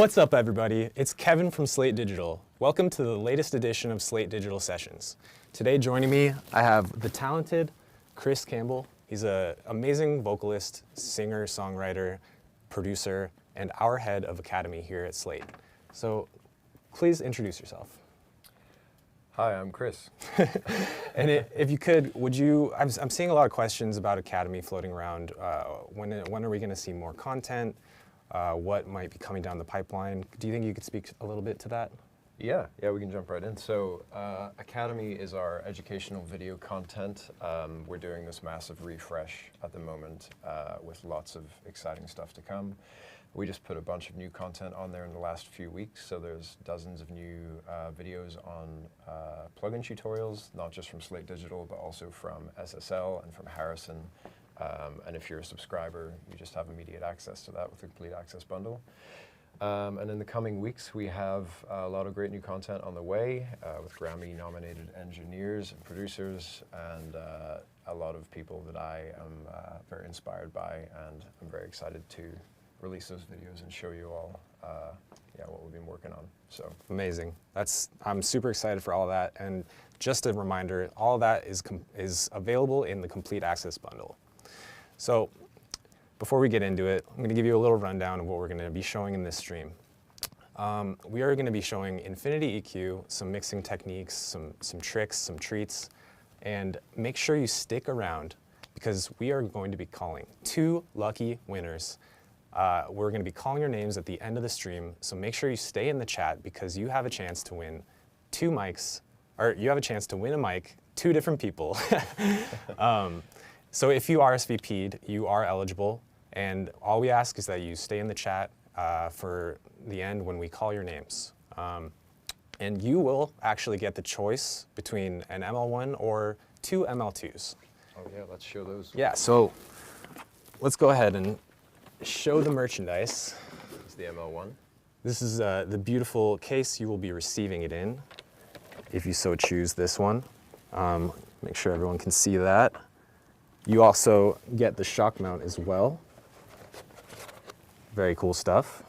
What's up, everybody? It's Kevin from Slate Digital. Welcome to the latest edition of Slate Digital Sessions. Today joining me, I have the talented Chris Campbell. He's an amazing vocalist, singer, songwriter, producer, and our head of Academy here at Slate. So please introduce yourself. Hi, I'm Chris. And if you could, I'm seeing a lot of questions about Academy floating around. When are we going to see more content? What might be coming down the pipeline? Do you think you could speak a little bit to that? Yeah, we can jump right in. So Academy is our educational video content. We're doing this massive refresh at the moment with lots of exciting stuff to come. We just put a bunch of new content on there in the last few weeks, so there's dozens of new videos on plugin tutorials, not just from Slate Digital, but also from SSL and from Harrison. And if you're a subscriber, you just have immediate access to that with the Complete Access bundle. And in the coming weeks, we have a lot of great new content on the way with Grammy-nominated engineers and producers and a lot of people that I am very inspired by, and I'm very excited to release those videos and show you all what we've been working on. So amazing. I'm super excited for all of that. And just a reminder, all of that is available in the Complete Access bundle. So before we get into it, I'm going to give you a little rundown of what we're going to be showing in this stream. We are going to be showing Infinity EQ, some mixing techniques, some tricks, some treats, and make sure you stick around because we are going to be calling 2 lucky winners. We're going to be calling your names at the end of the stream, so make sure you stay in the chat because you have a chance to win 2 mics, or you have a chance to win a mic, 2 different people. So if you RSVP'd, you are eligible, and all we ask is that you stay in the chat for the end when we call your names. And you will actually get the choice between an ML1 or 2 ML2s. oh yeah, let's show those. Yeah, so let's go ahead and show the merchandise. It's the ML1. This is the beautiful case you will be receiving it in, if you so choose this one. Make sure everyone can see that. You also get the shock mount as well. Very cool stuff.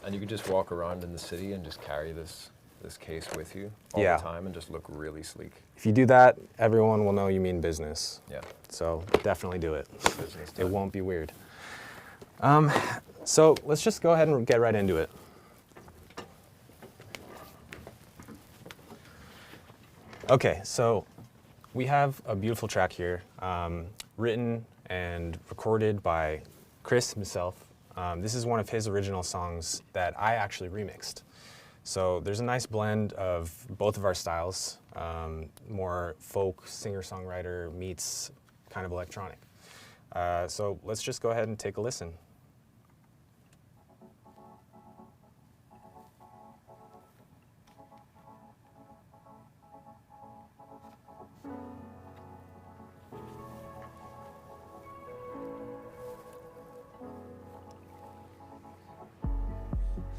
And you can just walk around in the city and just carry this case with you all Yeah. the time and just look really sleek. If you do that, everyone will know you mean business. Yeah. So definitely do it. Business It time. won't be weird. So let's just go ahead and get right into it. Okay, so we have a beautiful track here, written and recorded by Chris himself. This is one of his original songs that I actually remixed. So there's a nice blend of both of our styles, more folk, singer-songwriter meets kind of electronic. So let's just go ahead and take a listen.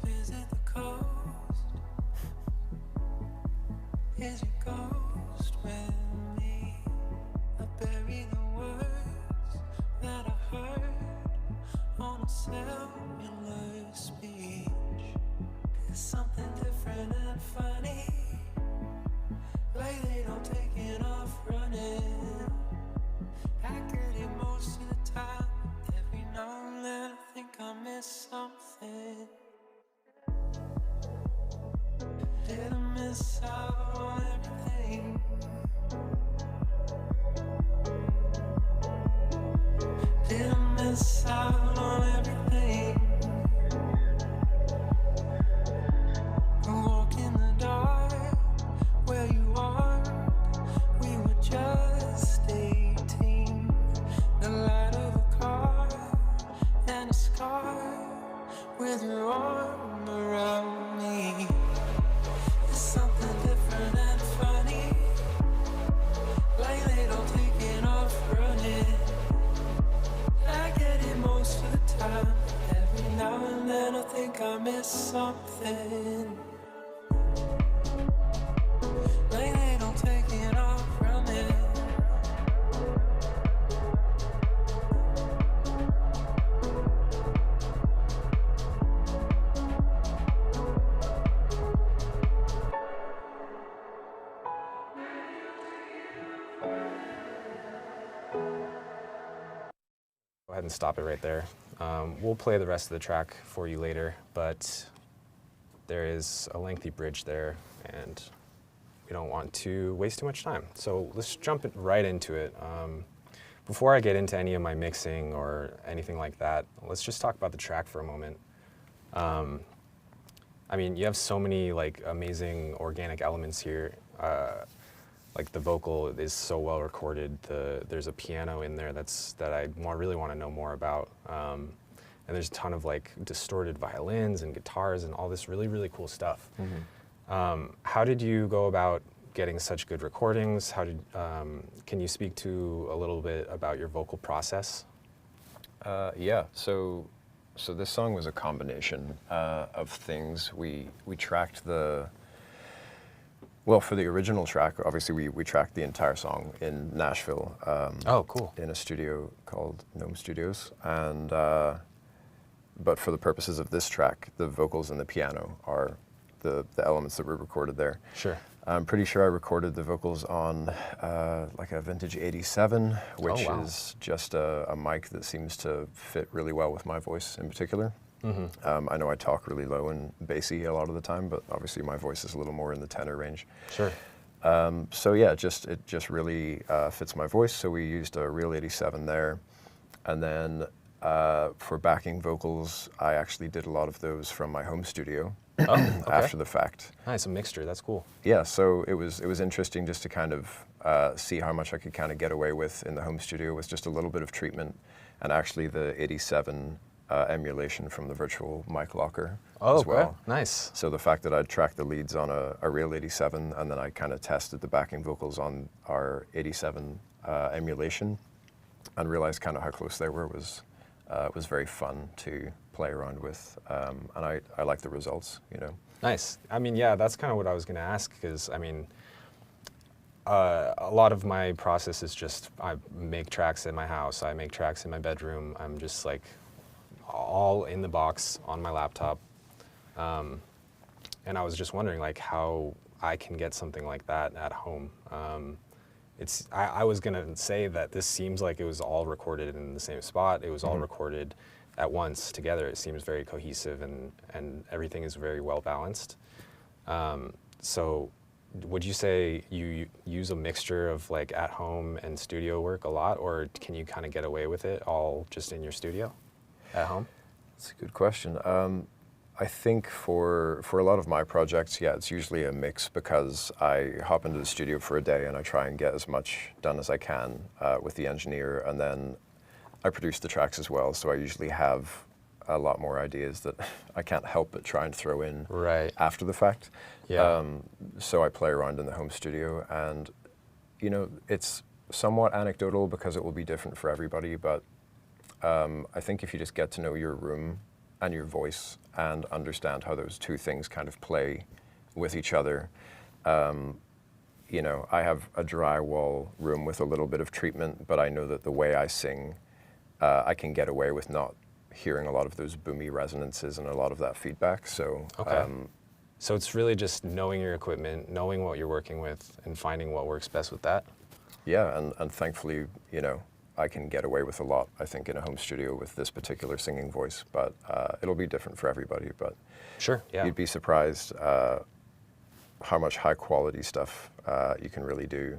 Visit the coast. Is your ghost with me? I bury the words that I heard on a cellular speech. It's something different and funny, like they don't take it off running. I get it most of the time. Every now and then I think I miss something. Did I miss out on everything? Did I miss out on everything? Walk in the dark where you are. We were just 18. The light of a car and a scar with your arm around me. It's something different and funny, like they don't take it off running. I get it most of the time. Every now and then I think I miss something, like they don't take it off running. ahead and stop it right there. We'll play the rest of the track for you later, but there is a lengthy bridge there, and we don't want to waste too much time. So let's jump right into it. Before I get into any of my mixing or anything like that, let's just talk about the track for a moment. I mean, you have so many like amazing organic elements here. Like the vocal is so well recorded. There's a piano in there that I really want to know more about. And there's a ton of like distorted violins and guitars and all this really, really cool stuff. How did you go about getting such good recordings? Can you speak to a little bit about your vocal process? Yeah, so this song was a combination of things. We tracked for the original track, obviously we tracked the entire song in Nashville. Oh, cool. In a studio called Gnome Studios. And, but for the purposes of this track, the vocals and the piano are the elements that were recorded there. Sure. I'm pretty sure I recorded the vocals on like a vintage 87, which is just a mic that seems to fit really well with my voice in particular. I know I talk really low and bassy a lot of the time, but obviously my voice is a little more in the tenor range. Sure. So yeah, it just really fits my voice. So we used a real 87 there. And then for backing vocals, I actually did a lot of those from my home studio. Oh, okay. After the fact. Nice, a mixture, that's cool. Yeah, so it was interesting just to kind of see how much I could kind of get away with in the home studio with just a little bit of treatment, and actually the 87 emulation from the virtual mic locker as well. Okay. Nice. So the fact that I'd tracked the leads on a real 87, and then I kind of tested the backing vocals on our 87 emulation, and realized kind of how close they were was very fun to play around with, and I like the results, you know. Nice. I mean, yeah, that's kind of what I was going to ask, because I mean, a lot of my process is just I make tracks in my house, I make tracks in my bedroom. I'm just like all in the box on my laptop, and I was just wondering like how I can get something like that at home. I was going to say that this seems like it was all recorded in the same spot. It was all recorded at once together. It seems very cohesive, and everything is very well balanced. So would you say you use a mixture of like at home and studio work a lot, or can you kind of get away with it all just in your studio at home? That's a good question. I think for a lot of my projects, yeah, it's usually a mix, because I hop into the studio for a day and I try and get as much done as I can with the engineer, and then I produce the tracks as well, so I usually have a lot more ideas that I can't help but try and throw in after the fact. Yeah. So I play around in the home studio, and you know, it's somewhat anecdotal because it will be different for everybody, but I think if you just get to know your room and your voice and understand how those two things kind of play with each other, you know, I have a drywall room with a little bit of treatment, but I know that the way I sing, I can get away with not hearing a lot of those boomy resonances and a lot of that feedback. So, so it's really just knowing your equipment, knowing what you're working with, and finding what works best with that. Yeah, and thankfully, you know, I can get away with a lot, I think, in a home studio with this particular singing voice, but it'll be different for everybody. But sure, yeah. You'd be surprised how much high quality stuff you can really do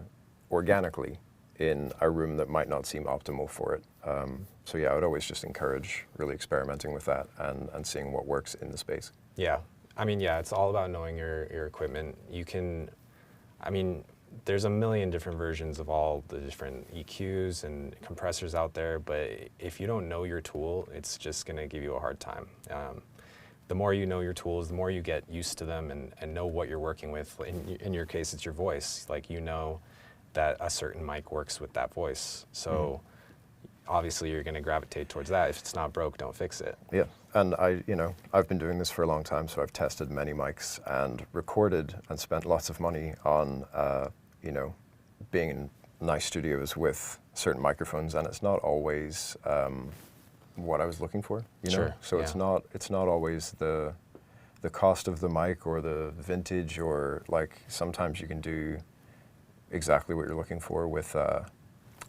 organically in a room that might not seem optimal for it. So yeah, I would always just encourage really experimenting with that and seeing what works in the space. Yeah, I mean, yeah, it's all about knowing your equipment. You can, I mean, there's a million different versions of all the different EQs and compressors out there, but if you don't know your tool, it's just gonna give you a hard time. The more you know your tools, the more you get used to them and know what you're working with. In your case, it's your voice. Like, you know that a certain mic works with that voice. So obviously you're gonna gravitate towards that. If it's not broke, don't fix it. Yeah, and I've been doing this for a long time, so I've tested many mics and recorded and spent lots of money on, being in nice studios with certain microphones, and it's not always what I was looking for, you know? Sure, So yeah. it's not always the cost of the mic or the vintage, or like sometimes you can do exactly what you're looking for with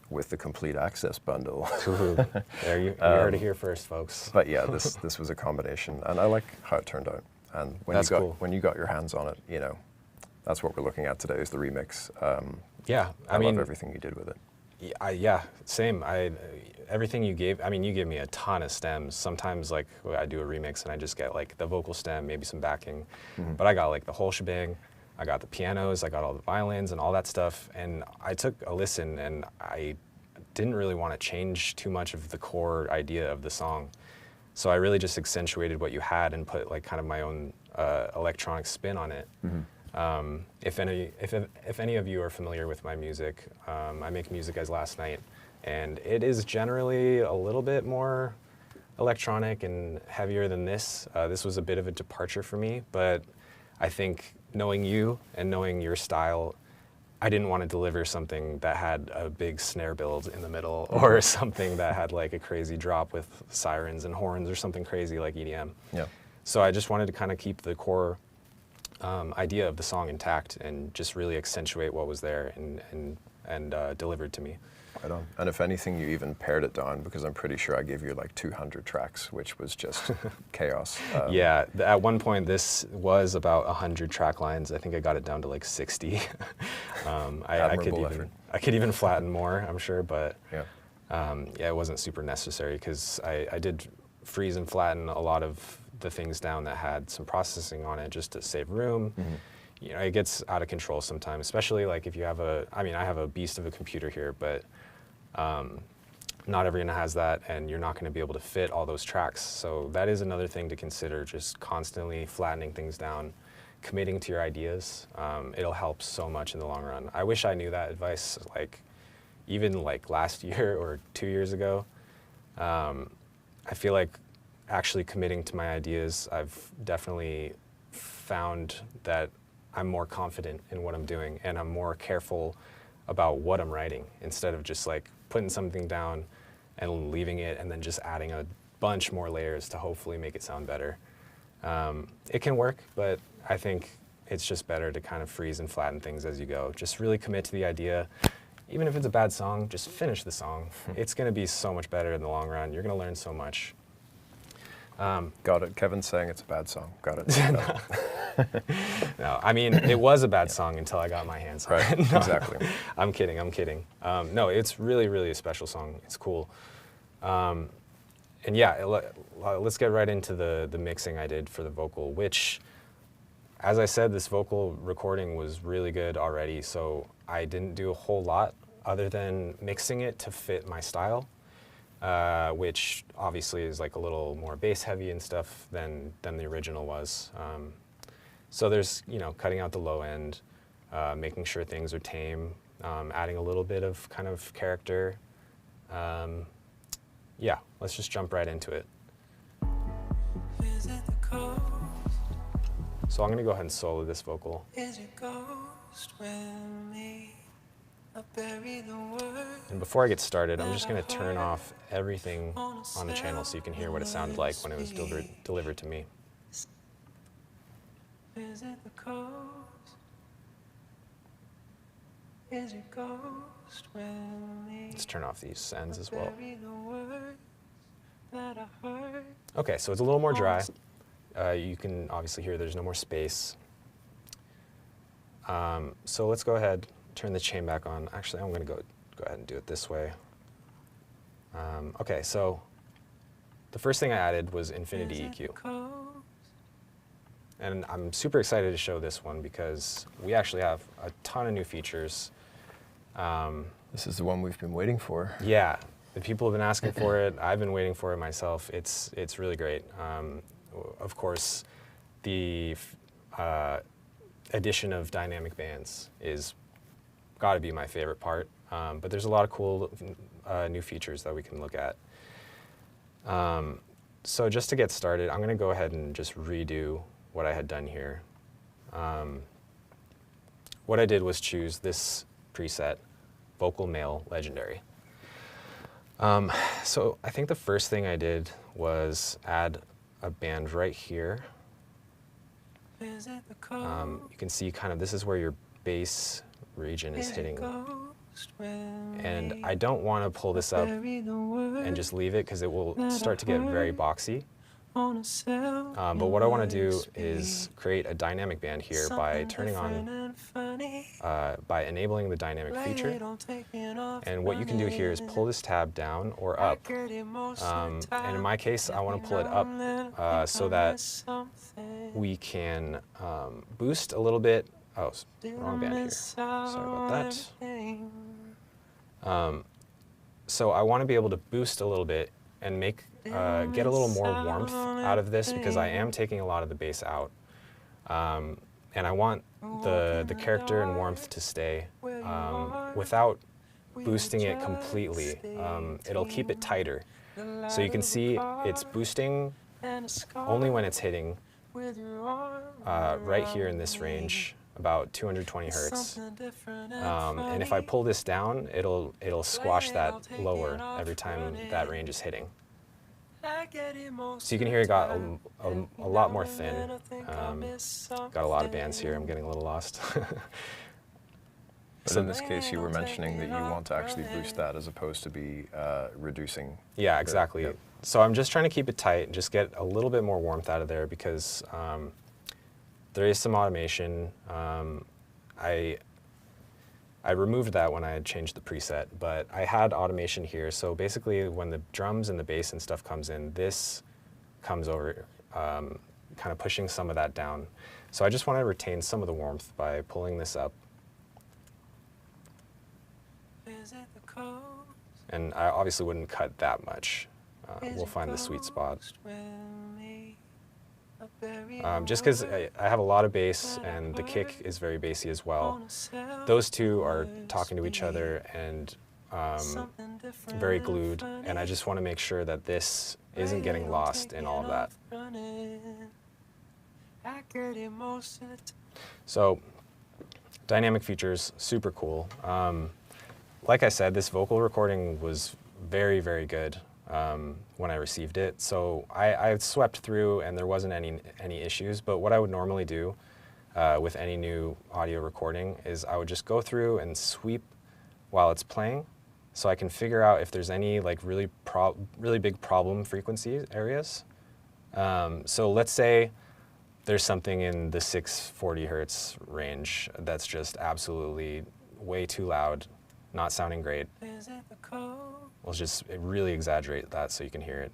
with the complete access bundle. Ooh, there you heard it here first, folks. But yeah, this was a combination, and I like how it turned out. And That's cool. when you got your hands on it, you know, that's what we're looking at today is the remix. Yeah, I love everything you did with it. Yeah, same. Everything you gave. I mean, you gave me a ton of stems. Sometimes, like, I do a remix and I just get like the vocal stem, maybe some backing, but I got like the whole shebang. I got the pianos, I got all the violins and all that stuff, and I took a listen, and I didn't really want to change too much of the core idea of the song. So I really just accentuated what you had and put like kind of my own electronic spin on it. If any of you are familiar with my music, I make music as Last Night, and it is generally a little bit more electronic and heavier than this. This was a bit of a departure for me, but I think knowing you and knowing your style, I didn't want to deliver something that had a big snare build in the middle or something that had like a crazy drop with sirens and horns or something crazy like EDM. Yeah. So I just wanted to kind of keep the core idea of the song intact and just really accentuate what was there and delivered to me. Right on. And if anything, you even pared it down, because I'm pretty sure I gave you like 200 tracks, which was just chaos. Yeah, at one point this was about 100 track lines. I think I got it down to like 60. I could even flatten more, I'm sure, but yeah, it wasn't super necessary, because I did freeze and flatten a lot of the things down that had some processing on it just to save room. You know, it gets out of control sometimes, especially like if you have I have a beast of a computer here, but not everyone has that, and you're not going to be able to fit all those tracks. So that is another thing to consider, just constantly flattening things down, committing to your ideas. It'll help so much in the long run. I wish I knew that advice, like even like last year or 2 years ago. I feel like actually committing to my ideas, I've definitely found that I'm more confident in what I'm doing, and I'm more careful about what I'm writing, instead of just like putting something down and leaving it and then just adding a bunch more layers to hopefully make it sound better. It can work, but I think it's just better to kind of freeze and flatten things as you go. Just really commit to the idea. Even if it's a bad song, just finish the song. It's going to be so much better in the long run. You're going to learn so much. Got it. Kevin's saying it's a bad song. Got it. No, I mean, it was a bad song until I got my hands on it. Right, exactly. I'm kidding. No, it's really, really a special song. It's cool. And yeah, let's get right into the mixing I did for the vocal, which, as I said, this vocal recording was really good already, so I didn't do a whole lot other than mixing it to fit my style, which obviously is like a little more bass heavy and stuff than the original was. So there's, you know, cutting out the low end, making sure things are tame, adding a little bit of kind of character. Yeah, let's just jump right into it. So I'm going to go ahead and solo this vocal. And before I get started, I'm just going to turn off everything on the channel so you can hear what it sounded like when it was delivered to me. Is it the coast? Is it ghost with me? Let's turn off these sends as well. Okay, so it's a little more dry. You can obviously hear there's no more space. So let's go ahead, turn the chain back on. Actually, I'm going to go ahead and do it this way. Okay, so the first thing I added was Infinity EQ. And I'm super excited to show this one because we actually have a ton of new features. This is the one we've been waiting for. Yeah, the people have been asking for it. I've been waiting for it myself. It's really great. Of course, the addition of dynamic bands is got to be my favorite part. But there's a lot of cool new features that we can look at. So just to get started, I'm going to go ahead and just redo what I had done here. What I did was choose this preset, Vocal Male Legendary. So I think the first thing I did was add a band right here. You can see kind of this is where your bass region is hitting And I don't want to pull this up and just leave it because it will start to get very boxy. But what I want to do is create a dynamic band here by turning on, by enabling the dynamic feature. And what you can do here is pull this tab down or up. And in my case, I want to pull it up so that we can boost a little bit. Oh, wrong band here. Sorry about that. So I want to be able to boost a little bit and make get a little more warmth out of this because I am taking a lot of the bass out. And I want the character and warmth to stay without boosting it completely. It'll keep it tighter. So you can see it's boosting only when it's hitting right here in this range, about 220 hertz. And if I pull this down, it'll squash that lower every time that range is hitting. So you can hear it got a lot more thin. Got a lot of bands here. I'm getting a little lost. But in this case, you were mentioning that you want to actually boost that as opposed to be reducing. Yeah, exactly. Yep. So I'm just trying to keep it tight and just get a little bit more warmth out of there because there is some automation. I removed that when I had changed the preset, but I had automation here. So basically when the drums and the bass and stuff comes in, this comes over, kind of pushing some of that down. So I just want to retain some of the warmth by pulling this up. And I obviously wouldn't cut that much. We'll find the sweet spot. Just because I have a lot of bass and the kick is very bassy as well. Those two are talking to each other and very glued, and I just want to make sure that this isn't getting lost in all of that. So, dynamic features, super cool. Like I said, this vocal recording was very, very good when I received it. So I swept through and there wasn't any issues, but what I would normally do with any new audio recording is I would just go through and sweep while it's playing so I can figure out if there's any like really big problem frequency areas. So let's say there's something in the 640 hertz range that's just absolutely way too loud, not sounding great. We'll just really exaggerate that so you can hear it.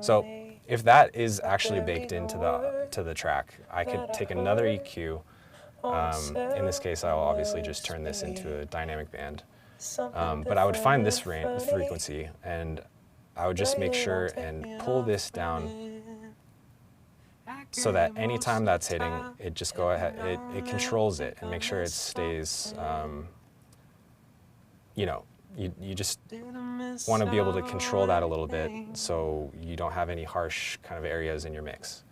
So if that is actually baked into the track, I could take another EQ. In this case, I'll obviously just turn this into a dynamic band. But I would find this frequency, and I would just make sure and pull this down so that anytime that's hitting, it just go ahead, it controls it and make sure it stays, you know, you just want to be able to control that a little bit so you don't have any harsh kind of areas in your mix.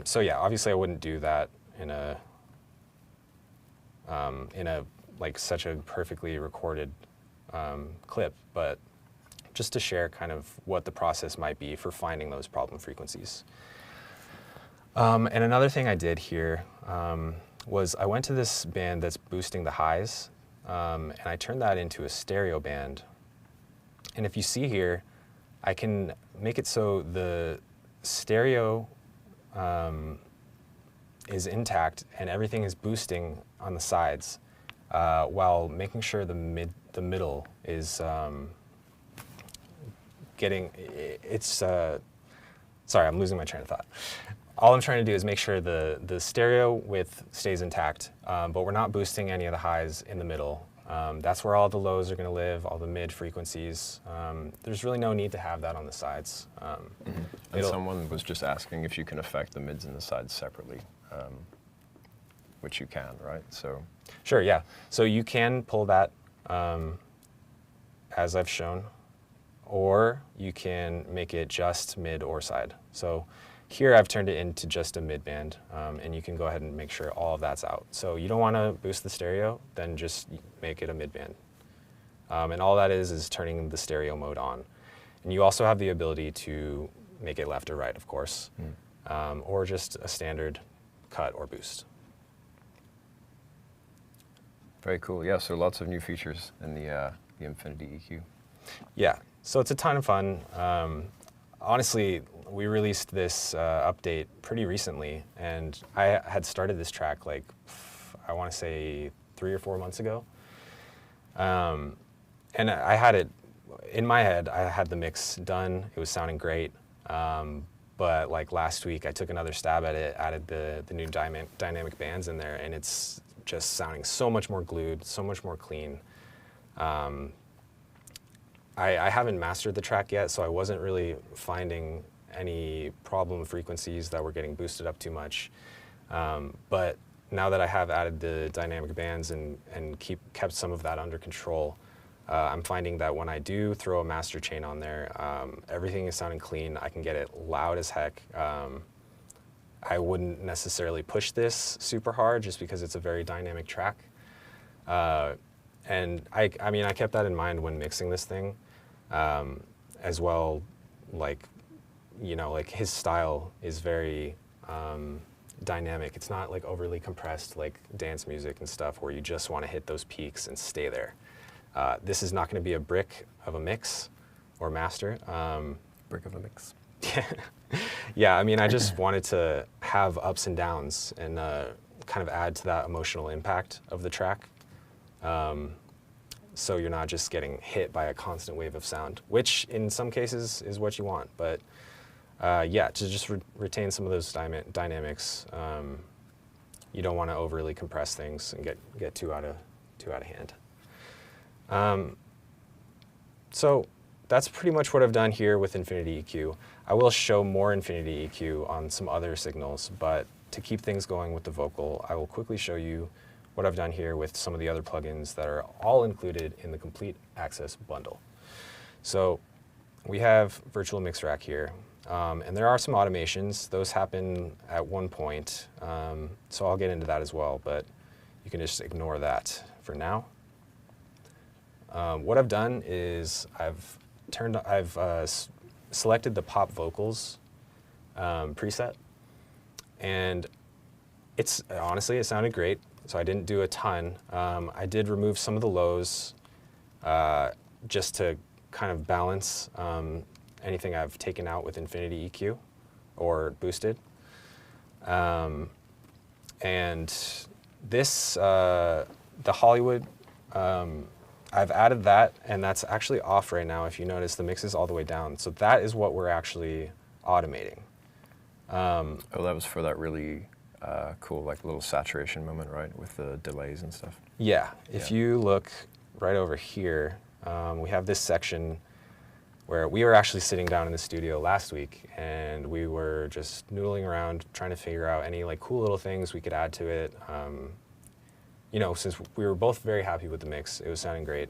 So yeah, obviously I wouldn't do that in a like such a perfectly recorded clip, but just to share kind of what the process might be for finding those problem frequencies. And another thing I did here was I went to this band that's boosting the highs, and I turned that into a stereo band. And if you see here, I can make it so the stereo is intact and everything is boosting on the sides, while making sure the middle is getting, sorry, I'm losing my train of thought. All I'm trying to do is make sure the stereo width stays intact, but we're not boosting any of the highs in the middle. That's where all the lows are going to live, all the mid frequencies. There's really no need to have that on the sides. And someone was just asking if you can affect the mids and the sides separately, which you can, right? So sure, yeah. So you can pull that as I've shown, or you can make it just mid or side. So here I've turned it into just a mid band, and you can go ahead and make sure all of that's out. So you don't want to boost the stereo, then just make it a mid band. And all that is turning the stereo mode on. And you also have the ability to make it left or right, of course, or just a standard cut or boost. Very cool. Yeah, so lots of new features in the Infinity EQ. Yeah, so it's a ton of fun. Honestly, we released this update pretty recently, and I had started this track like, I want to say 3 or 4 months ago. And I had it in my head, I had the mix done, it was sounding great. But like last week, I took another stab at it, added the new dynamic bands in there, and it's just sounding so much more glued, so much more clean. I haven't mastered the track yet, so I wasn't really finding any problem frequencies that were getting boosted up too much. But now that I have added the dynamic bands and kept some of that under control, I'm finding that when I do throw a master chain on there, everything is sounding clean. I can get it loud as heck. I wouldn't necessarily push this super hard just because it's a very dynamic track. And I mean, I kept that in mind when mixing this thing, as well. Like, you know, like his style is very dynamic. It's not like overly compressed like dance music and stuff where you just want to hit those peaks and stay there. This is not going to be a brick of a mix or master. Brick of a mix. Yeah, I mean, I just wanted to have ups and downs and kind of add to that emotional impact of the track. So you're not just getting hit by a constant wave of sound, which in some cases is what you want. But yeah, to just retain some of those dynamics. You don't want to overly compress things and get too out of hand. So that's pretty much what I've done here with Infinity EQ. I will show more Infinity EQ on some other signals, but to keep things going with the vocal, I will quickly show you what I've done here with some of the other plugins that are all included in the Complete Access bundle. So we have Virtual Mix Rack here, and there are some automations. Those happen at one point, so I'll get into that as well, but you can just ignore that for now. What I've done is I've selected the pop vocals preset, and honestly, it sounded great, so I didn't do a ton. I did remove some of the lows just to kind of balance anything I've taken out with Infinity EQ or boosted. And this, the Hollywood, I've added that, and that's actually off right now. If you notice, the mix is all the way down. So that is what we're actually automating. Oh, that was for that really cool, like little saturation moment, right, with the delays and stuff. Yeah, if you look right over here, we have this section where we were actually sitting down in the studio last week, and we were just noodling around trying to figure out any like cool little things we could add to it. You know, since we were both very happy with the mix, it was sounding great.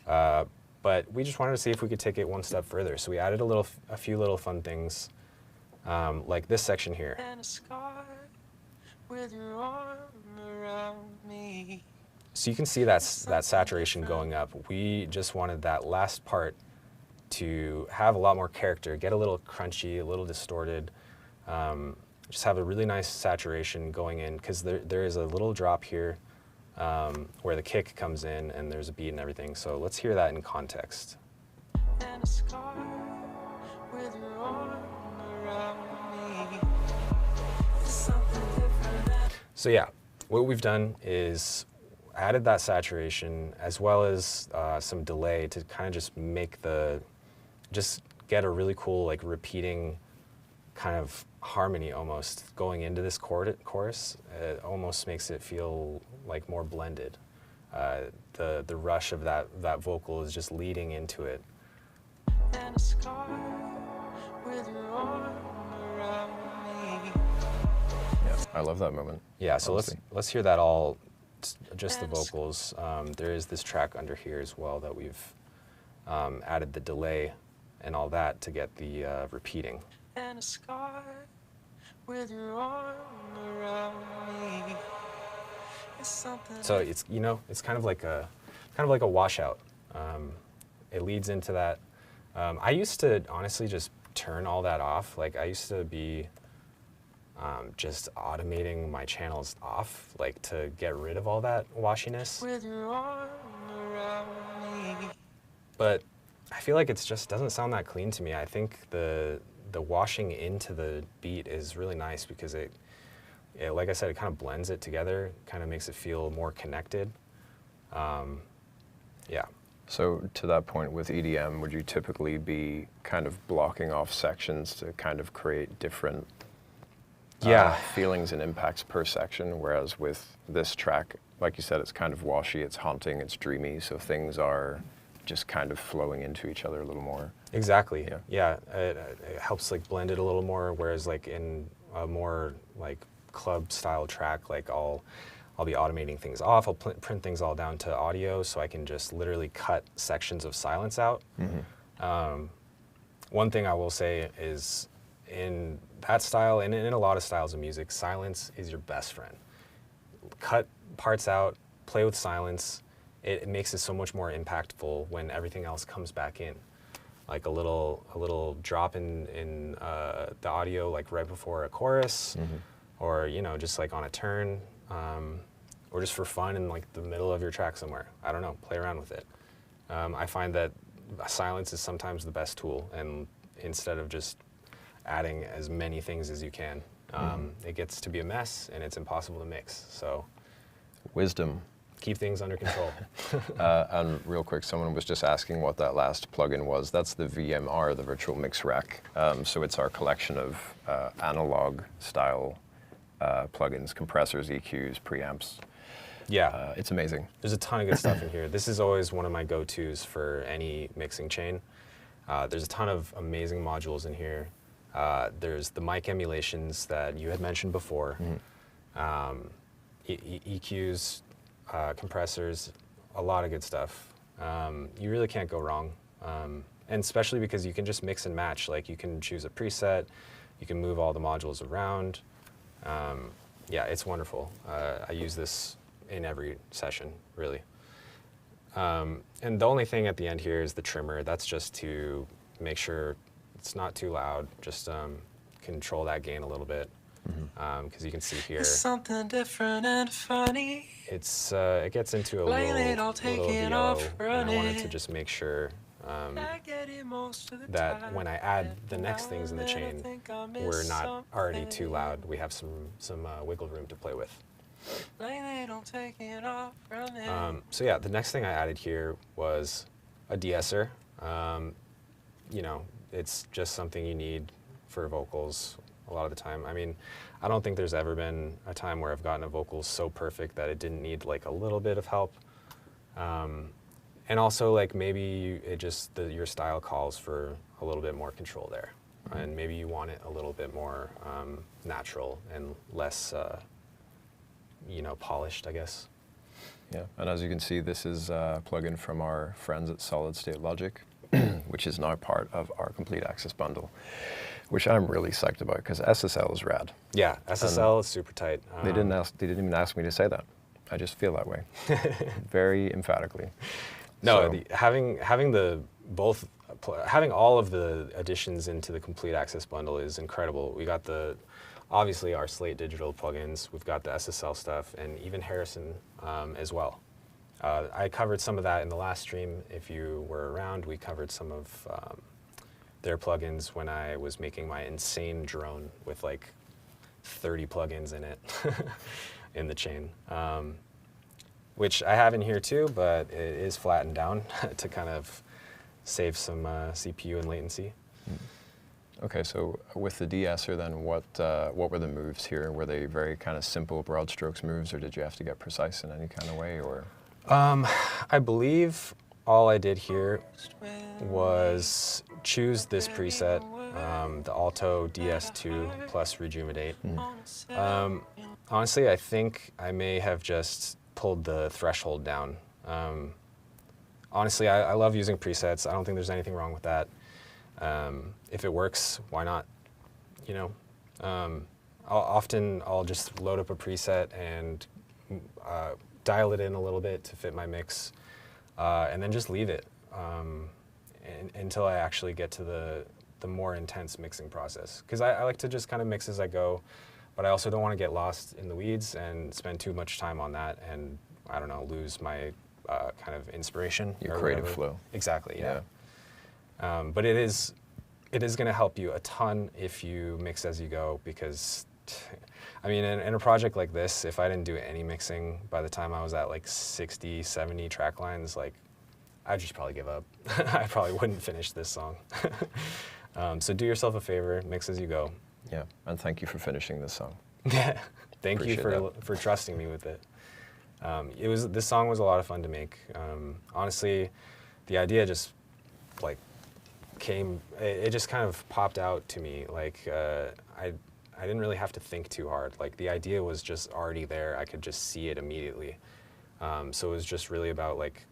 But we just wanted to see if we could take it one step further. So we added a few little fun things, like this section here. And a scar with your arm around me. So you can see that saturation going up. We just wanted that last part to have a lot more character, get a little crunchy, a little distorted, just have a really nice saturation going in, because there is a little drop here where the kick comes in and there's a beat and everything. So let's hear that in context. And a scar with your arm around me. It's something different. So yeah, what we've done is added that saturation as well as some delay to kind of just make just get a really cool like repeating kind of harmony almost going into this chorus. It almost makes it feel like more blended. The rush of that vocal is just leading into it. And a scar with your arm around me. Yeah, I love that moment. Yeah, so honestly. let's hear that all, just the vocals. There is this track under here as well that we've added the delay and all that to get the repeating. And a scar with your arm around me. It's something. So it's, you know, it's kind of like a washout. It leads into that. I used to honestly just turn all that off. Like I used to be just automating my channels off, like to get rid of all that washiness. with your arm around me. But I feel like it just doesn't sound that clean to me. I think the washing into the beat is really nice because it, like I said, it kind of blends it together, kind of makes it feel more connected. Yeah. So to that point with EDM, would you typically be kind of blocking off sections to kind of create different feelings and impacts per section, whereas with this track, like you said, it's kind of washy, it's haunting, it's dreamy, so things are just kind of flowing into each other a little more. Exactly. Yeah. It helps like blend it a little more. Whereas like in a more like club style track, like I'll be automating things off. I'll print things all down to audio, so I can just literally cut sections of silence out. One thing I will say is, in that style and in a lot of styles of music, silence is your best friend. Cut parts out, play with silence. It makes it so much more impactful when everything else comes back in. Like a little drop in the audio, like right before a chorus, or just like on a turn, or just for fun in like the middle of your track somewhere. I don't know, play around with it. I find that silence is sometimes the best tool, and instead of just adding as many things as you can, it gets to be a mess and it's impossible to mix. So, Wisdom. keep things under control. And real quick, someone was just asking what that last plugin was. That's the VMR, the Virtual Mix Rack. So it's our collection of analog style plugins, compressors, EQs, preamps. Yeah. It's amazing. There's a ton of good stuff in here. This is always one of my go-tos for any mixing chain. There's a ton of amazing modules in here. There's the mic emulations that you had mentioned before. EQs, compressors, a lot of good stuff. You really can't go wrong. And especially because you can just mix and match. Like you can choose a preset, you can move all the modules around. Yeah, it's wonderful. I use this in every session, really. And the only thing at the end here is the trimmer. That's just to make sure it's not too loud. Just control that gain a little bit. Because you can see here, It's something different and funny. it gets into a Blame it, little I'll of take the it yellow. off And I wanted to running. just make sure I get it most of the that time, when I add the and next now things in the and then I chain, think I miss we're not already too something. loud. We have some wiggle room to play with. Blame it, I'll take it off running. So yeah, the next thing I added here was a de-esser. It's just something you need for vocals a lot of the time. I mean, I don't think there's ever been a time where I've gotten a vocal so perfect that it didn't need like a little bit of help. And also like maybe your style calls for a little bit more control there. And maybe you want it a little bit more natural and less, polished, I guess. Yeah, and as you can see, this is a plugin from our friends at Solid State Logic, which is now part of our Complete Access bundle, which I'm really psyched about because SSL is rad. Yeah, SSL is super tight. They didn't even ask me to say that. I just feel that way, very emphatically. No, So- having all of the additions into the Complete Access bundle is incredible. We got obviously our Slate Digital plugins, we've got the SSL stuff, and even Harrison as well. I covered some of that in the last stream. If you were around, we covered some of their plugins when I was making my insane drone with like 30 plugins in it in the chain. Which I have in here too, but it is flattened down to kind of save some CPU and latency. Okay, so with the de-esser then, what were the moves here? Were they very kind of simple broad strokes moves, or did you have to get precise in any kind of way, or? I believe all I did here was choose this preset, the Alto DS2 plus Rejuvenate. Honestly, I think I may have just pulled the threshold down. Honestly, I love using presets. I don't think there's anything wrong with that. If it works, why not? I'll just load up a preset and dial it in a little bit to fit my mix, and then just leave it until I actually get to the more intense mixing process. Because I like to just kind of mix as I go. but I also don't want to get lost in the weeds and spend too much time on that and, I don't know, lose my kind of inspiration. Your or creative whatever. flow. Exactly, yeah. But it is going to help you a ton if you mix as you go, because, I mean, in a project like this, if I didn't do any mixing by the time I was at like 60, 70 track lines, like, I'd just probably give up. I probably wouldn't finish this song. So do yourself a favor, mix as you go. Yeah, and thank you for finishing this song. Thank you Appreciate for trusting me with it. This song was a lot of fun to make. Honestly, the idea just like it just kind of popped out to me. Like I didn't really have to think too hard. Like the idea was just already there. I could just see it immediately. So it was just really about like,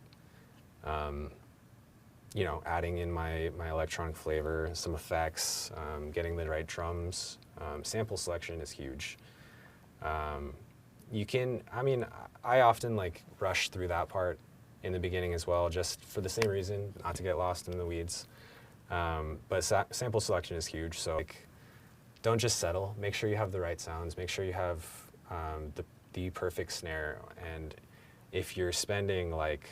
you know, adding in my electronic flavor, some effects, getting the right drums. Sample selection is huge. I often like rush through that part in the beginning as well, just for the same reason, not to get lost in the weeds. But sample selection is huge, so like, don't just settle. Make sure you have the right sounds. Make sure you have the perfect snare. And if you're spending like,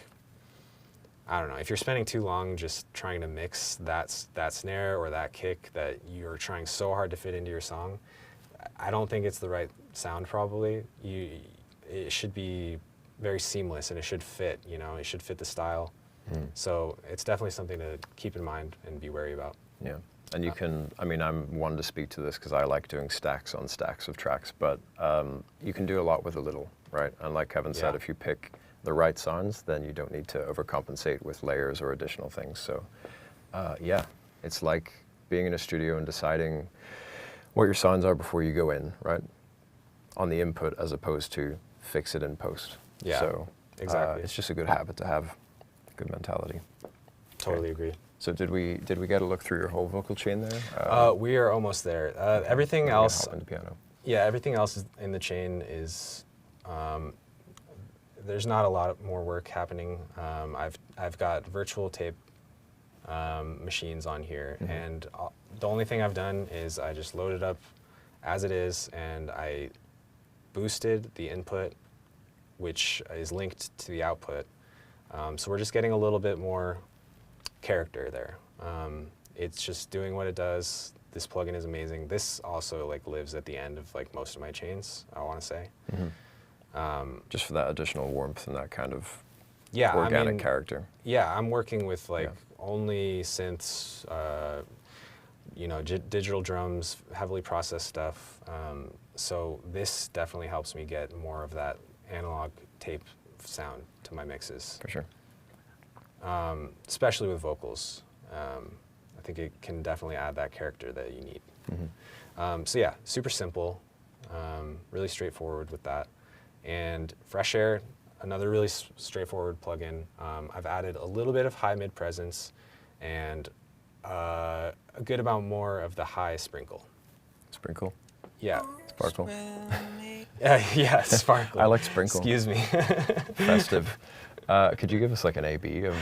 I don't know, if you're spending too long just trying to mix that snare or that kick that you're trying so hard to fit into your song, I don't think it's the right sound probably. It should be very seamless and it should fit, you know, it should fit the style. So it's definitely something to keep in mind and be wary about. Yeah, and you can, I mean, I'm one to speak to this because I like doing stacks on stacks of tracks, but you can do a lot with a little, right? And like Kevin said, if you pick the right sounds, then you don't need to overcompensate with layers or additional things. So yeah, it's like being in a studio and deciding what your sounds are before you go in, right? On the input as opposed to fix it in post. Yeah, so exactly. it's just a good habit to have, good mentality. Totally agree. So did we get a look through your whole vocal chain there? We are almost there. Everything We're else, gonna hop into piano. yeah, everything else in the chain is, there's not a lot more work happening. I've got virtual tape machines on here, and the only thing I've done is I just loaded up as it is, and I boosted the input, which is linked to the output. So we're just getting a little bit more character there. It's just doing what it does. This plugin is amazing. This also like lives at the end of like most of my chains, I want to say. Just for that additional warmth and that kind of Yeah, organic character. Yeah, I'm working with like only synths, you know, digital drums, heavily processed stuff. So this definitely helps me get more of that analog tape sound to my mixes. For sure. Especially with vocals. I think it can definitely add that character that you need. So yeah, super simple, really straightforward with that. And Fresh Air, another really straightforward plugin. I've added a little bit of high mid presence and a good amount more of the high sprinkle. Sprinkle? Yeah. Sparkle? Yeah, sparkle. I like sprinkle. Excuse me. Festive. Could you give us like an A/B of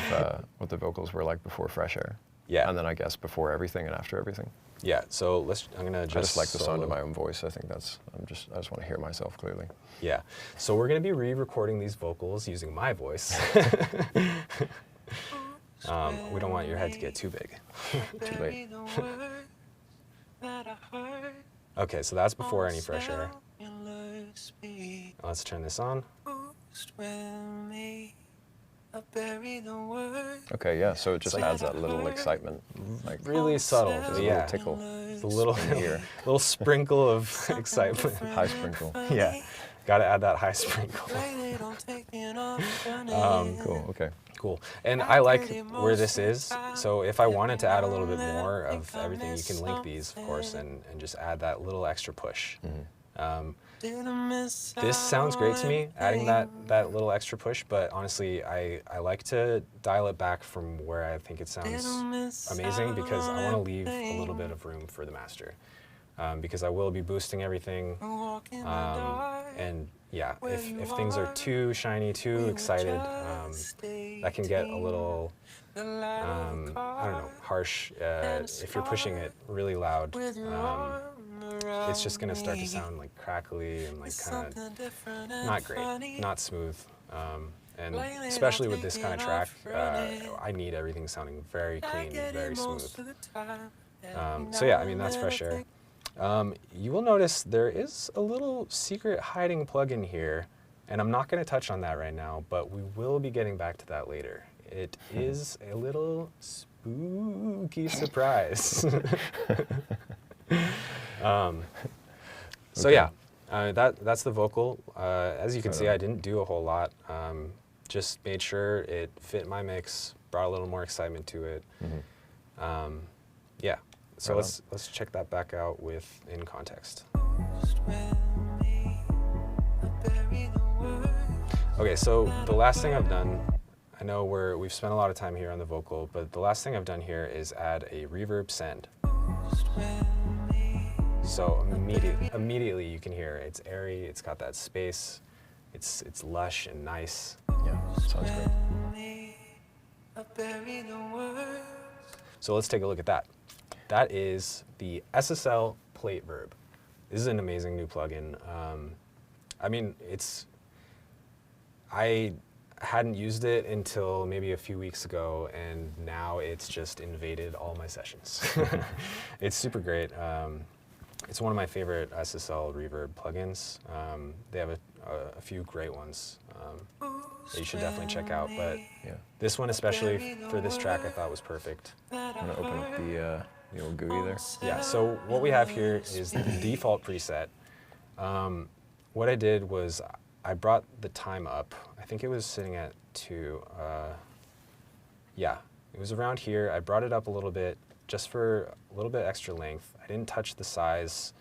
what the vocals were like before Fresh Air? Yeah. And then I guess before everything and after everything? Yeah, so I'm gonna I just like the sound of my own voice. I think I just want to hear myself clearly. Yeah, so we're gonna be re-recording these vocals using my voice. We don't want your head to get too big. Too late. Okay, so that's before any Fresh Air. Let's turn this on. Okay, yeah, so it just adds that little excitement. Like Really subtle, there's but a yeah. little tickle. The little sprinkle of excitement. High sprinkle. Yeah, gotta add that high sprinkle. Cool, okay. Cool. And I like where this is, so if I wanted to add a little bit more of everything, you can link these, of course, and just add that little extra push. This sounds great to me, adding that little extra push, but honestly, I like to dial it back from where I think it sounds amazing, because I want to leave a little bit of room for the master. Because I will be boosting everything, and yeah, if things are too shiny, too excited, that can get a little, I don't know, harsh if you're pushing it really loud. it's just going to start to sound like crackly and like kind of not great, not smooth. And especially with this kind of track, I need everything sounding very clean, very smooth. So yeah, I mean, that's fresh air. You will notice there is a little secret hiding plugin here, and I'm not going to touch on that right now, but we will be getting back to that later. It is a little spooky surprise. So yeah, that's the vocal. As you can see, I didn't do a whole lot. Just made sure it fit my mix, brought a little more excitement to it. Yeah, so let's check that back out with In Context. Okay, so the last thing I've done, I know we've spent a lot of time here on the vocal, but the last thing I've done here is add a reverb send. So immediately you can hear it's airy, it's got that space, it's lush and nice. Yeah, sounds great. So let's take a look at that. That is the SSL plate verb. This is an amazing new plugin. I mean, I hadn't used it until maybe a few weeks ago, and now it's just invaded all my sessions. It's super great. It's one of my favorite SSL reverb plugins. They have a few great ones that you should definitely check out, but this one especially for this track I thought was perfect. I'm going to open up the old GUI there. Yeah, so what we have here is the default preset. What I did was I brought the time up. I think it was sitting at 2. Yeah, it was around here. I brought it up a little bit just for a little bit extra length. I didn't touch the size.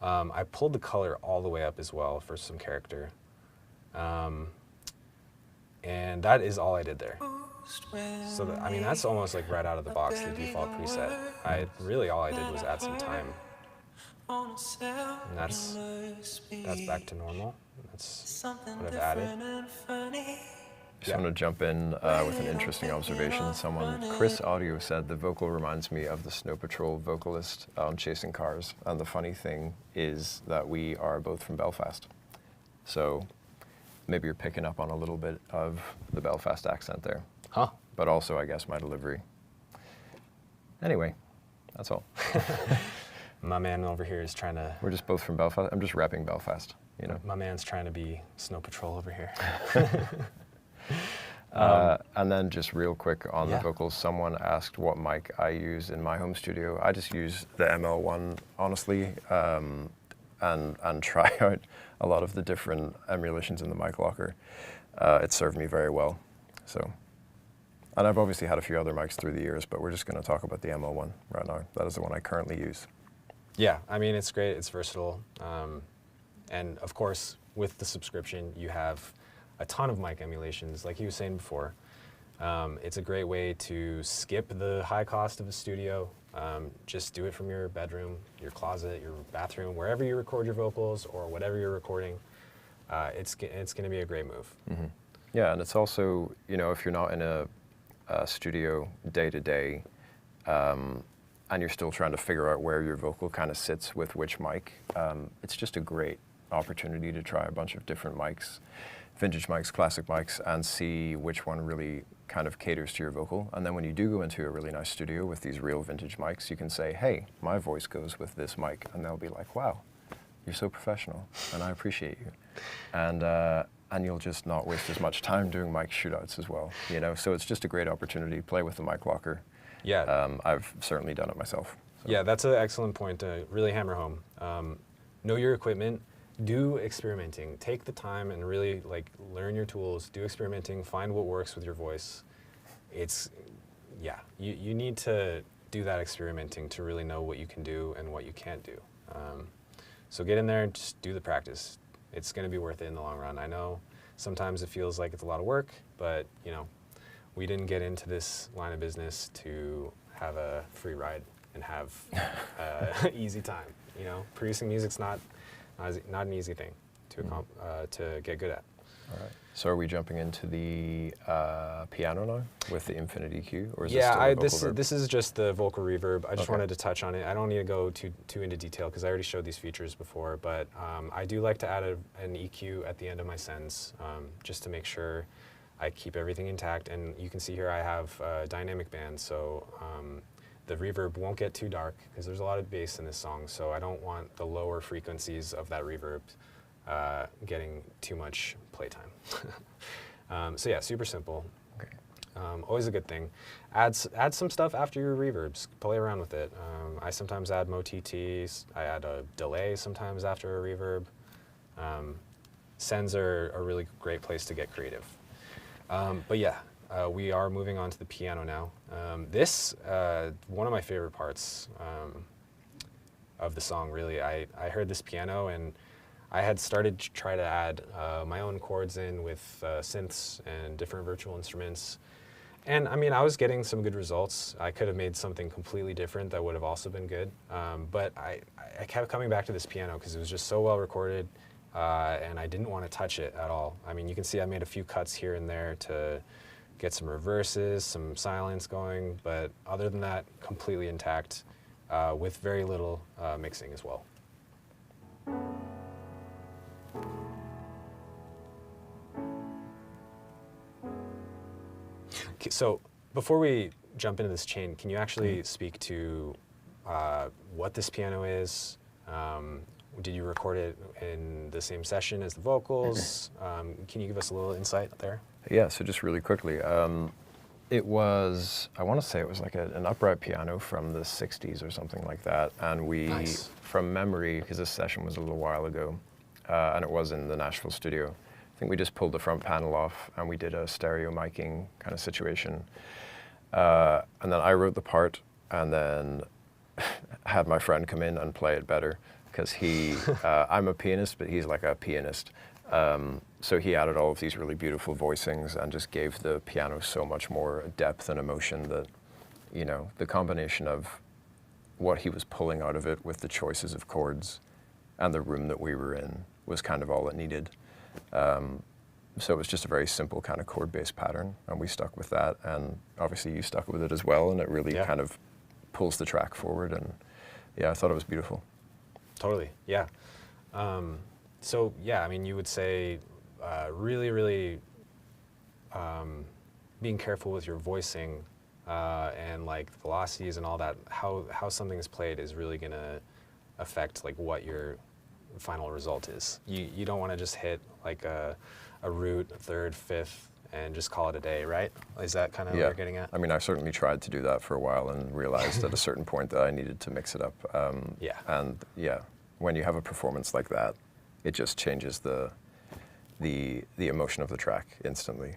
I pulled the color all the way up as well for some character. And that is all I did there. So I mean, that's almost like right out of the box, the default preset. Really all I did was add some time. And that's back to normal. That's what I've added. Just want to jump in with an interesting observation. Chris Audio said the vocal reminds me of the Snow Patrol vocalist on Chasing Cars. And the funny thing is that we are both from Belfast. So maybe you're picking up on a little bit of the Belfast accent there. Huh. But also, I guess, my delivery. Anyway, that's all. My man over here is trying to... We're just both from Belfast. I'm just repping Belfast, you know. My man's trying to be Snow Patrol over here. And then just real quick on the vocals, someone asked what mic I use in my home studio. I just use the ML1, honestly, and try out a lot of the different emulations in the mic locker. It served me very well. So, and I've obviously had a few other mics through the years, but we're just going to talk about the ML1 right now. That is the one I currently use. Yeah, I mean, it's great. It's versatile. And of course, with the subscription, you have a ton of mic emulations, like you were saying before. It's a great way to skip the high cost of a studio. Just do it from your bedroom, your closet, your bathroom, wherever you record your vocals or whatever you're recording. It's going to be a great move. Mm-hmm. Yeah, and it's also, you know, if you're not in a studio day to day, and you're still trying to figure out where your vocal kind of sits with which mic, it's just a great opportunity to try a bunch of different mics, vintage mics, classic mics, and see which one really kind of caters to your vocal. And then when you do go into a really nice studio with these real vintage mics, you can say, hey, my voice goes with this mic. And they'll be like, wow, you're so professional, and I appreciate you. And you'll just not waste as much time doing mic shootouts as well, you know? So it's just a great opportunity to play with the mic locker. Yeah. I've certainly done it myself. So. Yeah, that's an excellent point to really hammer home. Know your equipment, do experimenting. Take the time and really learn your tools, do experimenting, find what works with your voice. You need to do that experimenting to really know what you can do and what you can't do. So get in there and just do the practice. It's going to be worth it in the long run. I know sometimes it feels like it's a lot of work, but you know, we didn't get into this line of business to have a free ride and have easy time. You know, producing music's not an easy thing to get good at. All right. So are we jumping into the piano now with the Infinite EQ, or is Yeah, this still the vocal reverb? this is just the vocal reverb. I just Okay. wanted to touch on it. I don't need to go too into detail because I already showed these features before, but I do like to add an EQ at the end of my sends just to make sure I keep everything intact. And you can see here I have a dynamic band, so the reverb won't get too dark because there's a lot of bass in this song, so I don't want the lower frequencies of that reverb getting too much playtime. So yeah, super simple. Okay. Always a good thing. Add some stuff after your reverbs. Play around with it. I sometimes add MoTTs. I add a delay sometimes after a reverb. Sends are a really great place to get creative. But yeah, we are moving on to the piano now. This, one of my favorite parts of the song, really. I heard this piano and I had started to try to add my own chords in with synths and different virtual instruments. And I mean, I was getting some good results. I could have made something completely different that would have also been good. But I kept coming back to this piano because it was just so well recorded and I didn't want to touch it at all. I mean, you can see I made a few cuts here and there to get some reverses, some silence going, but other than that, completely intact with very little mixing as well. Okay, so before we jump into this chain, can you actually speak to what this piano is? Did you record it in the same session as the vocals? Can you give us a little insight there? Yeah, so just really quickly, it was, I want to say it was like an upright piano from the 60s or something like that. And we, Nice. from memory, because this session was a little while ago, and it was in the Nashville studio, I think we just pulled the front panel off and we did a stereo miking kind of situation. And then I wrote the part and then had my friend come in and play it better because he, I'm a pianist, but he's like a pianist. So he added all of these really beautiful voicings and just gave the piano so much more depth and emotion that, you know, the combination of what he was pulling out of it with the choices of chords and the room that we were in was kind of all it needed. So it was just a very simple kind of chord-based pattern, and we stuck with that. And obviously you stuck with it as well, and it really kind of pulls the track forward. And yeah, I thought it was beautiful. Totally, yeah. So yeah, I mean, you would say really being careful with your voicing and like velocities and all that, how something is played is really gonna affect like what your final result is. You don't want to just hit like a root, a third, fifth, and just call it a day, right? Is that kind of what you're getting at? I mean, I certainly tried to do that for a while and realized at a certain point that I needed to mix it up. Yeah. And yeah, when you have a performance like that, it just changes the emotion of the track instantly.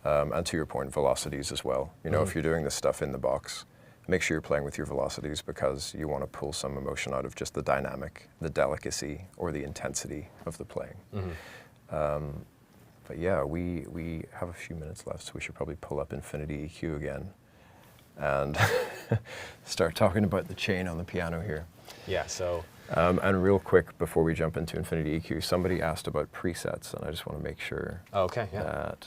And to your point, velocities as well. You know, if you're doing this stuff in the box, make sure you're playing with your velocities because you want to pull some emotion out of just the dynamic, the delicacy, or the intensity of the playing. But yeah, we have a few minutes left, so we should probably pull up Infinity EQ again and start talking about the chain on the piano here. Yeah, so... and real quick, before we jump into Infinity EQ, somebody asked about presets, and I just want to make sure that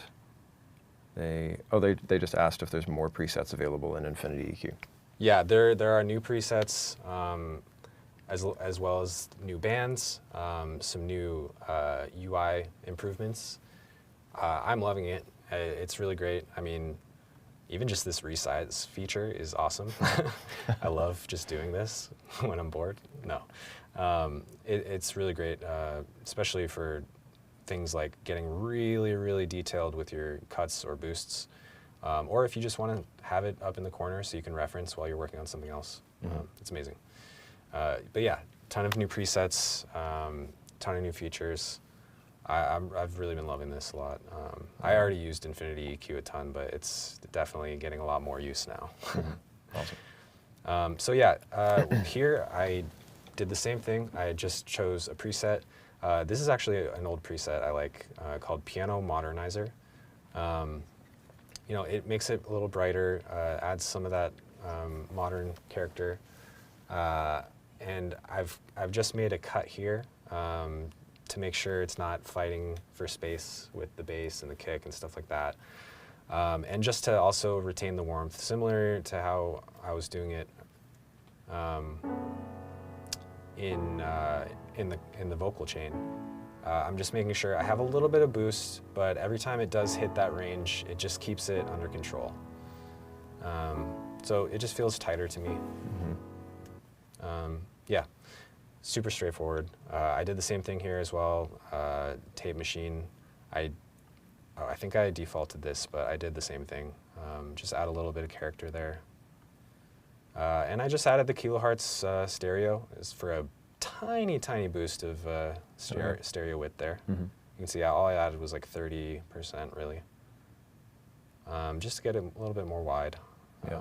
they just asked if there's more presets available in Infinity EQ. Yeah, there are new presets, as well as new bands, some new UI improvements. I'm loving it. It's really great. I mean, even just this resize feature is awesome. I love just doing this when I'm bored. No, it's really great, especially for things like getting really detailed with your cuts or boosts, or if you just want to have it up in the corner so you can reference while you're working on something else. It's amazing. But yeah, ton of new presets, ton of new features. I've really been loving this a lot. I already used Infinity EQ a ton, but it's definitely getting a lot more use now. Awesome. So yeah, here I did the same thing. I just chose a preset. This is actually an old preset I like called Piano Modernizer. You know, it makes it a little brighter, adds some of that modern character, and I've just made a cut here to make sure it's not fighting for space with the bass and the kick and stuff like that. And just to also retain the warmth, similar to how I was doing it in the vocal chain. I'm just making sure I have a little bit of boost, but every time it does hit that range, it just keeps it under control. So it just feels tighter to me. Yeah, super straightforward. I did the same thing here as well. Tape machine. I think I defaulted this, but I did the same thing. Just add a little bit of character there. And I just added the kilohertz stereo is for a tiny, tiny boost of stereo width there. You can see all I added was like 30% really. Just to get it a little bit more wide. Yeah.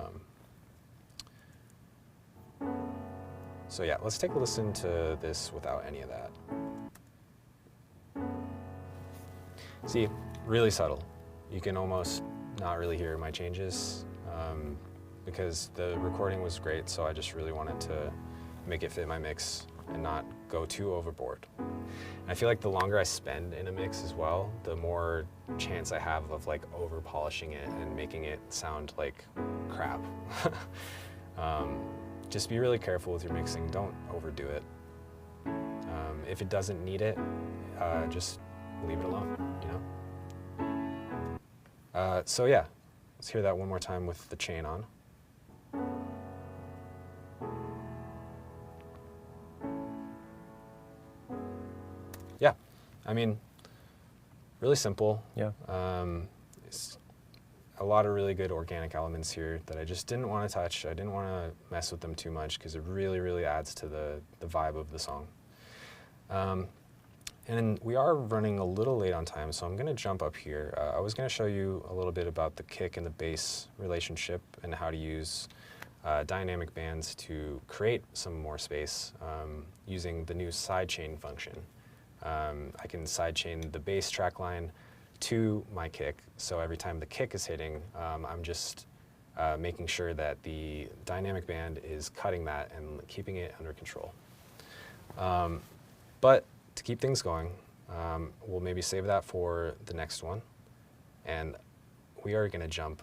So yeah, let's take a listen to this without any of that. See, really subtle. You can almost not really hear my changes because the recording was great, so I just really wanted to make it fit my mix and not go too overboard. And I feel like the longer I spend in a mix as well, the more chance I have of like over polishing it and making it sound like crap. Just be really careful with your mixing. Don't overdo it. If it doesn't need it, just leave it alone, you know? So yeah, let's hear that one more time with the chain on. Yeah, I mean, really simple. Yeah. It's a lot of really good organic elements here that I just didn't want to touch. I didn't want to mess with them too much because it really, really adds to the vibe of the song. And we are running a little late on time, so I'm going to jump up here. I was going to show you a little bit about the kick and the bass relationship and how to use dynamic bands to create some more space using the new sidechain function. I can sidechain the bass track line to my kick, so every time the kick is hitting, I'm just making sure that the dynamic band is cutting that and keeping it under control. But to keep things going, we'll maybe save that for the next one, and we are going to jump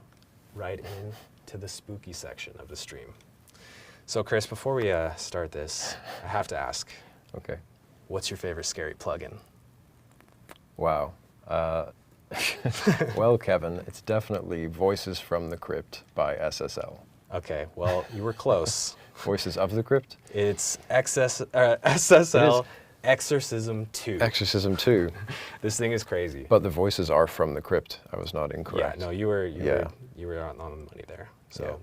right in to the spooky section of the stream. So Chris, before we start this, I have to ask, Okay. what's your favorite scary plugin? Wow. Well, Kevin, it's definitely Voices from the Crypt by SSL. Okay, well, you were close. Voices of the Crypt? It's SSL Exorcism 2. Exorcism 2. This thing is crazy. But the voices are from the crypt. I was not incorrect. Yeah, no, you were on the money there. So Yeah.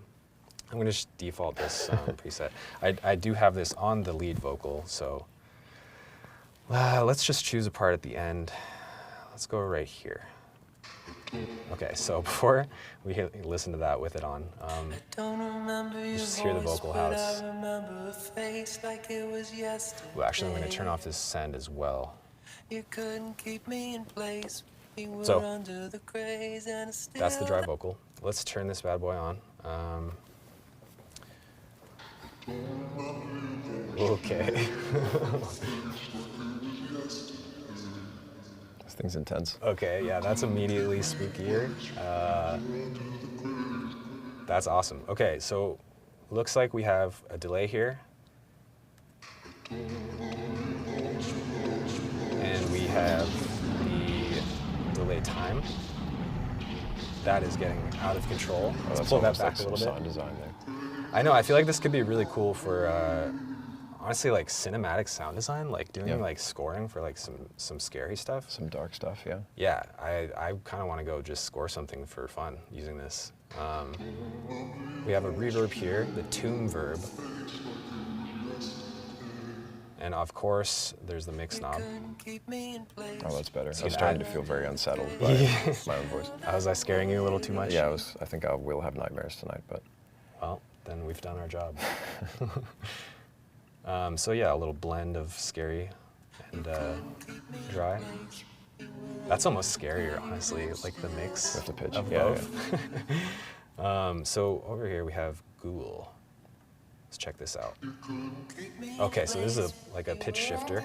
I'm going to just default this preset. I do have this on the lead vocal, so let's just choose a part at the end. Let's go right here. Okay, so before we listen to that with it on, just hear the vocal house. Well, actually, I'm going to turn off this send as well. You couldn't keep me in place. So that's the dry vocal. Let's turn this bad boy on. Okay. This thing's intense. Okay, yeah, that's immediately spookier. That's awesome. Okay, so looks like we have a delay here. And we have the delay time. That is getting out of control. Oh, Let's that's pull that almost back like a little some bit. sound design there. I know, I feel like this could be really cool for, honestly, like cinematic sound design, like doing like scoring for like some scary stuff. Some dark stuff, yeah. Yeah, I kind of want to go just score something for fun using this. We have a reverb here, the tomb verb. And of course, there's the mix knob. Oh, that's better. So I was you starting add- to feel very unsettled by my own voice. Was I scaring you a little too much? Yeah, I think I will have nightmares tonight, but Well, then we've done our job. So yeah, a little blend of scary and dry. That's almost scarier, honestly, like the mix with the pitch. of Yeah, both. So over here we have Ghoul. Let's check this out. Okay, so this is like a pitch shifter.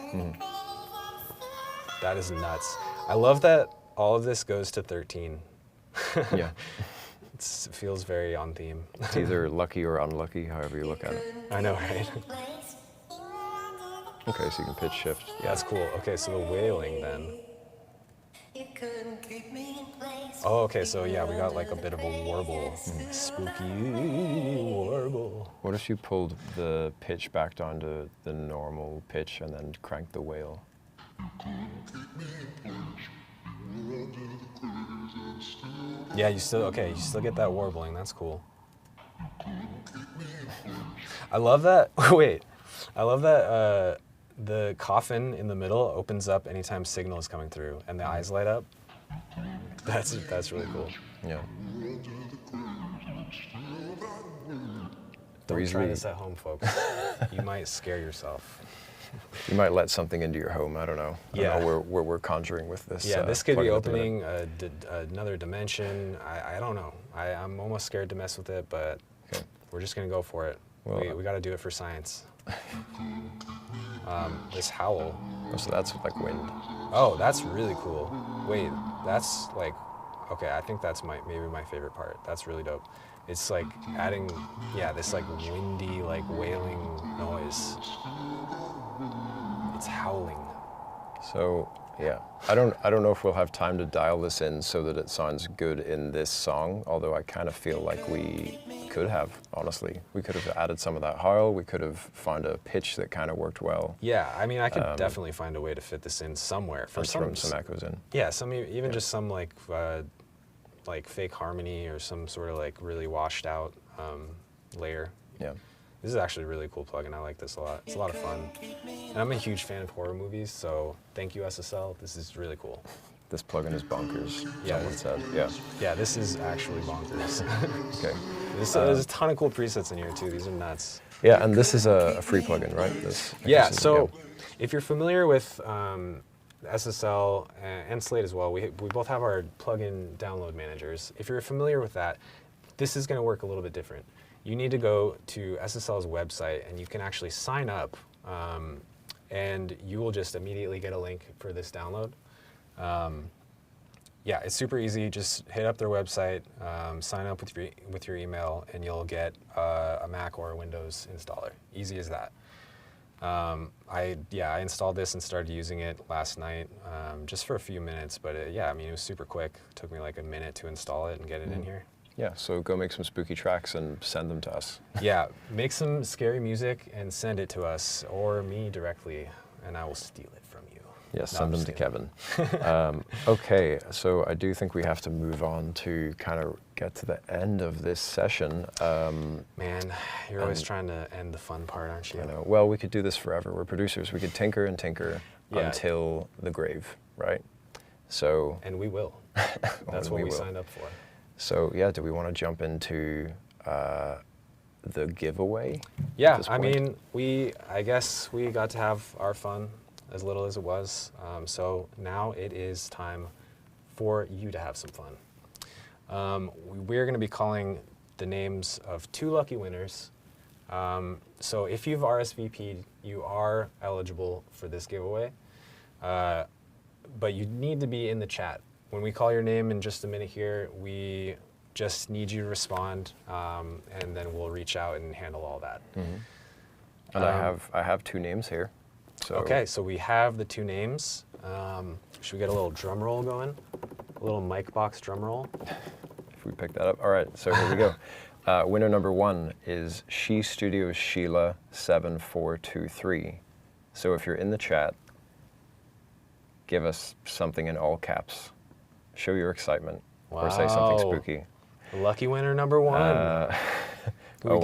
That is nuts. I love that all of this goes to 13. Yeah. It feels very on theme. It's either lucky or unlucky, however you look at it. I know, right? Okay, so you can pitch shift. Yeah, that's cool. Okay, so the wailing then. Oh, okay, so yeah, we got like a bit of a warble. Spooky warble. What if you pulled the pitch back down to the normal pitch and then cranked the wail? Yeah, you still get that warbling. That's cool. I love that. Wait, I love that the coffin in the middle opens up anytime signal is coming through, and the eyes light up. That's really cool. Yeah. Don't try this at home, folks. You might scare yourself. You might let something into your home. I don't know. I don't know where we're conjuring with this. Yeah, this could be plug-in opening another dimension. I don't know. I'm almost scared to mess with it, but Okay. we're just gonna go for it. Well, We got to do it for science. This howl. Oh, so that's like wind. Oh, that's really cool. Wait, that's like, okay, I think that's maybe my favorite part. That's really dope. It's like adding, this like windy, like wailing noise. It's howling. So yeah, I don't know if we'll have time to dial this in so that it sounds good in this song. Although I kind of feel like we could have, honestly, we could have added some of that howl. We could have found a pitch that kind of worked well. Yeah, I mean, I could definitely find a way to fit this in somewhere. And throw some echoes in. Yeah, even just some like fake harmony or some sort of like really washed out layer. Yeah. This is actually a really cool plugin. I like this a lot. It's a lot of fun. And I'm a huge fan of horror movies, so thank you, SSL. This is really cool. This plugin is bonkers. Yeah. Someone said. Yeah. Yeah, this is actually bonkers. Okay. There's a ton of cool presets in here too. These are nuts. Yeah, and this is a free plugin, right? Yeah, so if you're familiar with SSL and Slate as well, we both have our plugin download managers. If you're familiar with that, this is going to work a little bit different. You need to go to SSL's website and you can actually sign up and you will just immediately get a link for this download. Yeah, it's super easy. Just hit up their website, sign up with your email, and you'll get a Mac or a Windows installer. Easy as that. I installed this and started using it last night, just for a few minutes. But I mean, it was super quick. It took me like a minute to install it and get it in here. Yeah, so go make some spooky tracks and send them to us. Yeah, make some scary music and send it to us or me directly, and I will steal it from you. Yes, send them to Kevin. Okay, so I do think we have to move on to kind of get to the end of this session. Man, you're always trying to end the fun part, aren't you? I know. Well, we could do this forever. We're producers. We could tinker and tinker until the grave, right? So. And we will. That's what we signed up for. So yeah, do we want to jump into the giveaway? Yeah, I mean, I guess we got to have our fun, as little as it was. So now it is time for you to have some fun. We're going to be calling the names of 2 lucky winners. So if you've RSVP'd, you are eligible for this giveaway. But you need to be in the chat. When we call your name in just a minute here, we just need you to respond, and then we'll reach out and handle all that. Mm-hmm. And I have 2 names here. So. Okay, so we have the 2 names. Should we get a little drum roll going? A little mic box drum roll? If we pick that up. All right, so here we go. Winner number 1 is She Studios Sheila 7423. So if you're in the chat, give us something in all caps. Show your excitement, or say something spooky. Lucky winner number 1. We're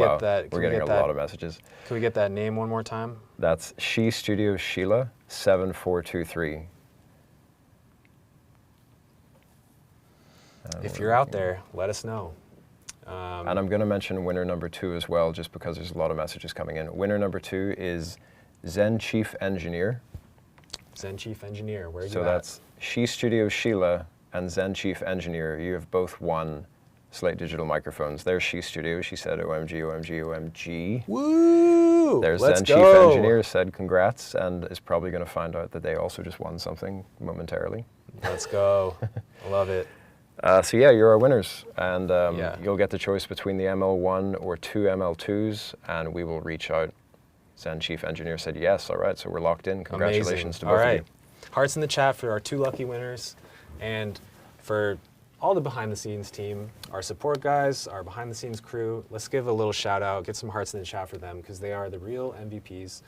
getting a lot of messages. Can we get that name one more time? That's She Studios Sheila 7423. If you're out there, let us know. And I'm going to mention winner number 2 as well, just because there's a lot of messages coming in. Winner number 2 is Zen Chief Engineer. Zen Chief Engineer, where are you So that's She Studios Sheila and Zen Chief Engineer. You have both won Slate Digital microphones. There's She Studios. She said OMG, OMG, OMG. Woo! Woo! Their Let's Zen chief go. engineer said congrats and is probably going to find out that they also just won something momentarily. Let's go. I love it. So yeah, you're our winners, and Yeah. you'll get the choice between the ML1 or 2 ML2s, and we will reach out. Zen chief engineer said yes. All right, so we're locked in. Congratulations to both All right. of you. Hearts in the chat for our 2 lucky winners, and for all the behind-the-scenes team, our support guys, our behind-the-scenes crew. Let's give a little shout-out, get some hearts in the chat for them, because they are the real MVPs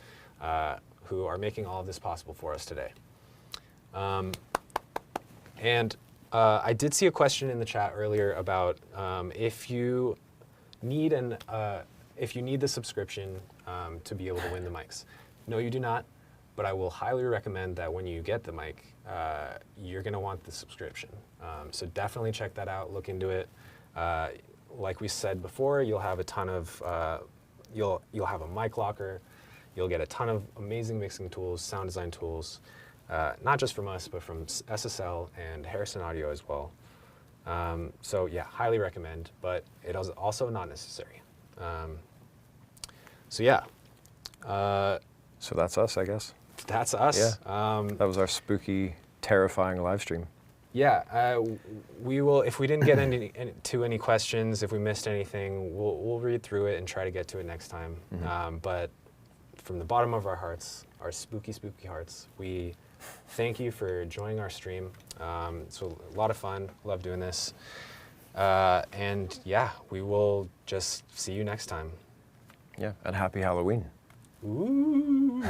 who are making all of this possible for us today. I did see a question in the chat earlier about if you need the subscription to be able to win the mics. No, you do not, but I will highly recommend that when you get the mic, you're going to want the subscription. So definitely check that out, look into it. Like we said before, you'll have a ton of, you'll have a mic locker, you'll get a ton of amazing mixing tools, sound design tools, not just from us, but from SSL and Harrison Audio as well. So yeah, highly recommend, but it is also not necessary. So yeah. So that's us, I guess. That's us. Yeah. That was our spooky, terrifying live stream. Yeah, we will. If we didn't get to any questions, if we missed anything, we'll read through it and try to get to it next time. Mm-hmm. But from the bottom of our hearts, our spooky, spooky hearts, we thank you for joining our stream. So a lot of fun. Love doing this. And yeah, we will just see you next time. Yeah, and happy Halloween. Ooh.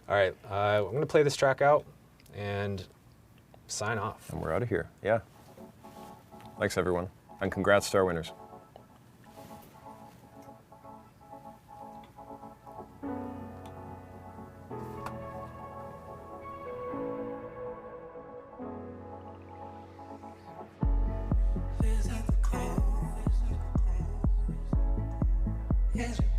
All right, I'm going to play this track out and sign off. And we're out of here. Yeah. Thanks, everyone. And congrats to our winners. Is it the cold? Is it